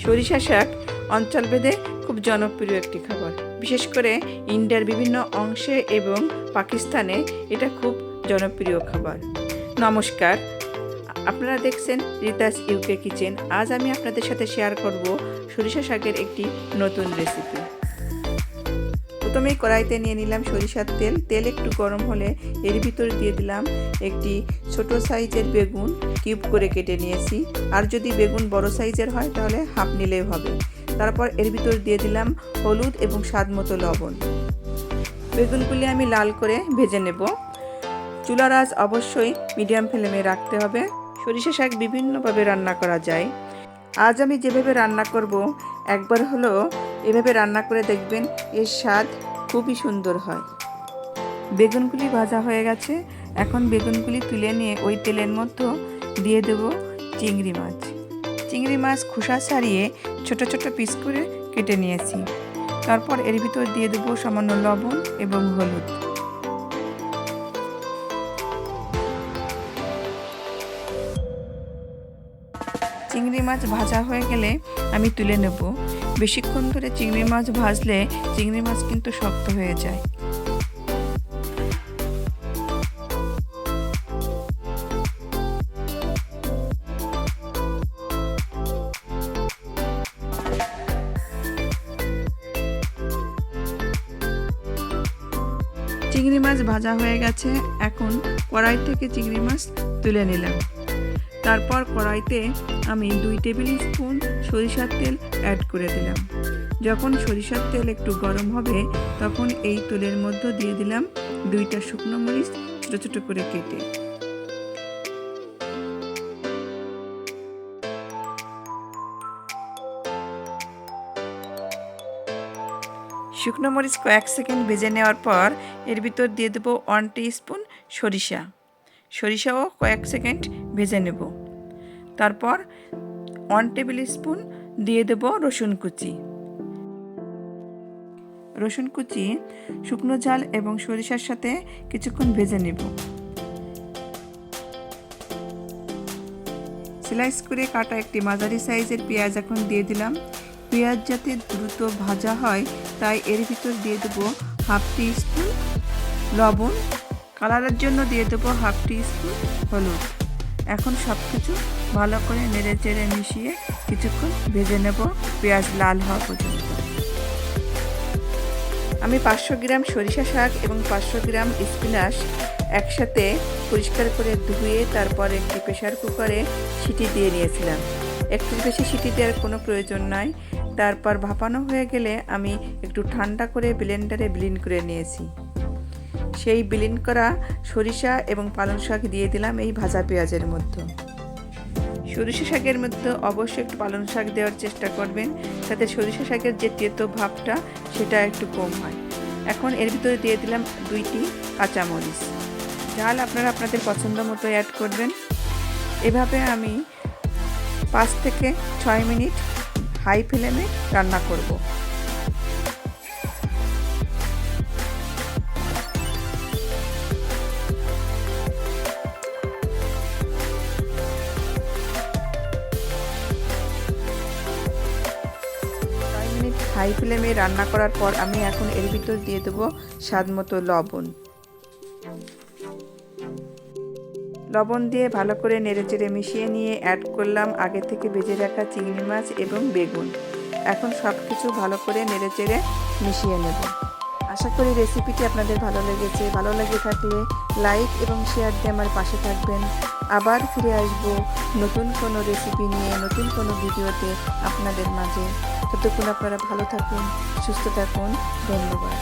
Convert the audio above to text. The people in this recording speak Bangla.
সরিষা শাক অঞ্চলভেদে খুব জনপ্রিয় একটি খাবার। বিশেষ করে ইন্ডিয়ার বিভিন্ন অংশে এবং পাকিস্তানে এটা খুব জনপ্রিয় খাবার। নমস্কার, আপনারা দেখছেন রিতাস ইউকে কিচেন। আজ আমি আপনাদের সাথে শেয়ার করব সরিষা শাকের একটি নতুন রেসিপি। প্রথমেই কড়াইতে নিয়ে নিলাম সরিষার তেল। তেল একটু গরম হলে এর ভিতরে দিয়ে দিলাম একটি ছোট সাইজের বেগুন কিউব করে কেটে নিয়েছি। আর যদি বেগুন বড় সাইজের হয় তাহলে হাফ নিলেও হবে। তারপর এর ভিতর দিয়ে দিলাম হলুদ এবং স্বাদ মতো লবণ। বেগুনগুলি আমি লাল করে ভেজে নেব। চুলার আঁচ অবশ্যই মিডিয়াম ফ্লেমে রাখতে হবে। সরিষা শাক বিভিন্নভাবে রান্না করা যায়। আজ আমি যেভাবে রান্না করব একবার হলো এভাবে রান্না করে দেখবেন, এর স্বাদ খুবই সুন্দর হয়। বেগুনগুলি ভাজা হয়ে গেছে। এখন বেগুনগুলি তুলে নিয়ে ওই তেলের মধ্যে দিয়ে দেব চিংড়ি মাছ। চিংড়ি মাছ খোসা ছাড়িয়ে ছোট ছোট পিস করে কেটে নিয়েছি। তারপর এর ভিতর দিয়ে দেব সামান্য লবণ এবং হলুদ। চিংড়ি মাছ ভাজা হয়ে গেলে আমি তুলে নেব। বেশিক্ষণ ধরে চিংড়ি মাছ ভাজলে চিংড়ি মাছ কিন্তু শক্ত হয়ে যায়। চিংড়ি মাছ ভাজা হয়ে গেছে। এখন কড়াই থেকে চিংড়ি মাছ তুলে নিলাম। তারপর কড়াইতে আমি 2 টেবিল স্পুন সরিষার তেল অ্যাড করে দিলাম। যখন সরিষার তেল একটু গরম হবে তখন এই তেলের মধ্যে দিয়ে দিলাম 2টা শুকনো মরিচ ছোট ছোট করে কেটে। শুকনো মরিচ কয়েক সেকেন্ড ভেজে নেওয়ার পর এর ভিতর দিয়ে দেবো 1 টিস্পুন সরিষাও কয়েক সেকেন্ড ভেজে নেব। তারপর 1 টেবিল স্পুন দিয়ে দেব রসুন কুচি। শুকনো ঝাল এবং সরিষার সাথে কিছুক্ষণ ভেজে নেব। স্লাইস করে কাটা একটি মাঝারি সাইজের পেঁয়াজ এখন দিয়ে দিলাম। পেঁয়াজ যাতে দ্রুত ভাজা হয় তাই এর ভিতর দিয়ে দেবো 1/2 টিস্পুন লবণ। কালারের জন্য দিয়ে দেবো 1/2 টিস্পুন হলুদ। এখন সব কিছু ভালো করে নেড়ে চেড়ে মিশিয়ে কিছুক্ষণ ভেজে নেব পেঁয়াজ লাল হওয়া পর্যন্ত। আমি 500 গ্রাম সরিষা শাক এবং 500 গ্রাম স্পিনাচ একসাথে পরিষ্কার করে ধুয়ে তারপর একটি প্রেসার কুকারে সিটি দিয়ে নিয়েছিলাম। একটু বেশি সিটি দেওয়ার কোনো প্রয়োজন নাই। তারপর ভাপানো হয়ে গেলে আমি একটু ঠান্ডা করে ব্লেন্ডারে ব্লেন্ড করে নিয়েছি। সেই ব্লেন্ড করা সরিষা এবং পালং শাক দিয়ে দিলাম এই ভাজা পেঁয়াজের মধ্যে। সরিষা শাকের মধ্যে অবশ্যই একটু পালং শাক দেওয়ার চেষ্টা করবেন, যাতে সরিষা শাকের যে তেতো ভাবটা সেটা একটু কম হয়। এখন এর ভিতরে দিয়ে দিলাম 2টি কাঁচামরিচ। ঝাল আপনারা আপনাদের পছন্দ মতো অ্যাড করবেন। এভাবে আমি 5 থেকে 6 মিনিট হাই ফ্লেমে রান্না করব। হাই ফ্লেমে রান্না করার পর আমি এখন এর ভিতর দিয়ে দেবো স্বাদ মতো লবণ দিয়ে ভালো করে নেড়েচেড়ে মিশিয়ে নিয়ে অ্যাড করলাম আগে থেকে ভেজে রাখা চিংড়ি মাছ এবং বেগুন। এখন সব কিছু ভালো করে নেড়েচেড়ে মিশিয়ে নেব। আশা করি রেসিপিটি আপনাদের ভালো লেগেছে। ভালো লেগে থাকলে লাইক এবং শেয়ার দিয়ে আমার পাশে থাকবেন। আবার ফিরে আসবো নতুন কোনো রেসিপি নিয়ে, নতুন কোনো ভিডিওতে আপনাদের মাঝে। ততক্ষণ আপনারা ভালো থাকুন, সুস্থ থাকুন। ধন্যবাদ।